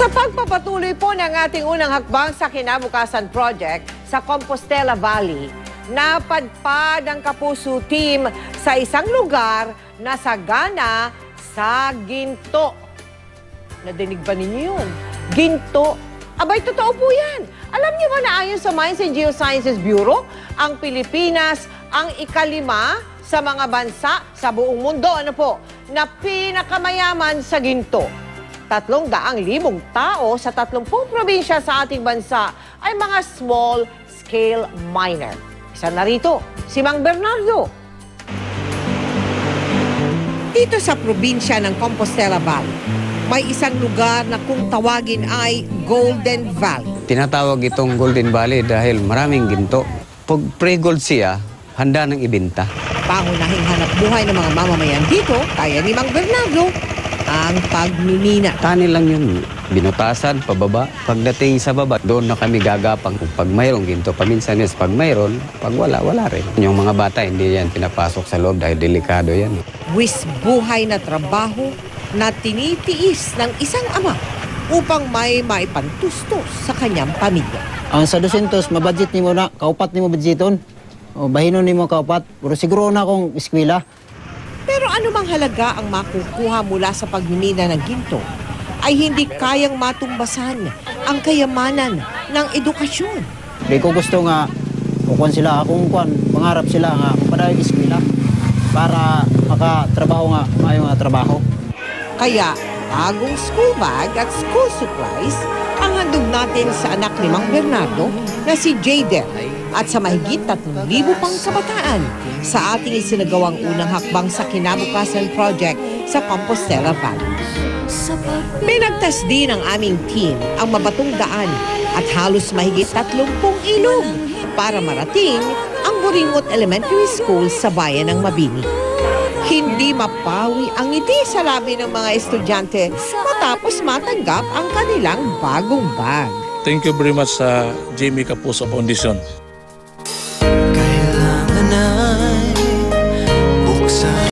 Sa pagpapatuloy po ng ating unang hakbang sa Kinabukasan Project sa Compostela Valley, napadpad ang Kapuso Team sa isang lugar na sagana sa ginto. Nadinig ba ninyo yun? Ginto. Abay, totoo po yan. Alam niyo ba na ayon sa Mines and Geosciences Bureau, ang Pilipinas ang ikalima sa mga bansa sa buong mundo, na pinakamayaman sa ginto. 300,000 tao sa 30 probinsya sa ating bansa ay mga small-scale miner. Isa na rito, si Mang Bernardo. Dito sa probinsya ng Compostela Valley, may isang lugar na kung tawagin ay Golden Valley. Tinatawag itong Golden Valley dahil maraming ginto. Pag pre-gold siya, handa nang ibenta. Pangunahing hanap buhay ng mga mamamayan dito, kaya ni Mang Bernardo, ang pagmimina. Tani lang yung binutasan, pababa. Pagdating sa baba, doon na kami gagapang. Pag mayroong ginto, paminsan yes, pag mayroon, pag wala, wala rin. Yung mga bata, hindi yan pinapasok sa loob dahil delikado yan. Wis buhay na trabaho na tinitiis ng isang ama upang may maipantustos sa kanyang pamilya. Ang sa 200, mabudget ni mo na, kaupat ni mo budgeton. O bahinon ni mo kaupat, pero siguro na akong eskwela. Pero anumang halaga ang makukuha mula sa pagmimina ng ginto ay hindi kayang matumbasan ang kayamanan ng edukasyon. Di ko gusto nga, kukuhan sila, pangarap sila nga, padayong eskwela para makatrabaho nga, mayong trabaho. Kaya, bagong school bag at school supplies ang handog natin sa anak ni Mang Bernardo na si Jayden at sa mahigit 3,000 pang kabataan sa ating isinagawang unang hakbang sa Kinabukasan Project sa Compostela Valley. Pinagtas din ng aming team ang mabatong daan at halos mahigit 30 ilog para marating ang Boringot Elementary School sa bayan ng Mabini. Hindi mapawi ang ngiti sa labi ng mga estudyante matapos matanggap ang kanilang bagong bag. Thank you very much sa Jamie Kapuso Foundation.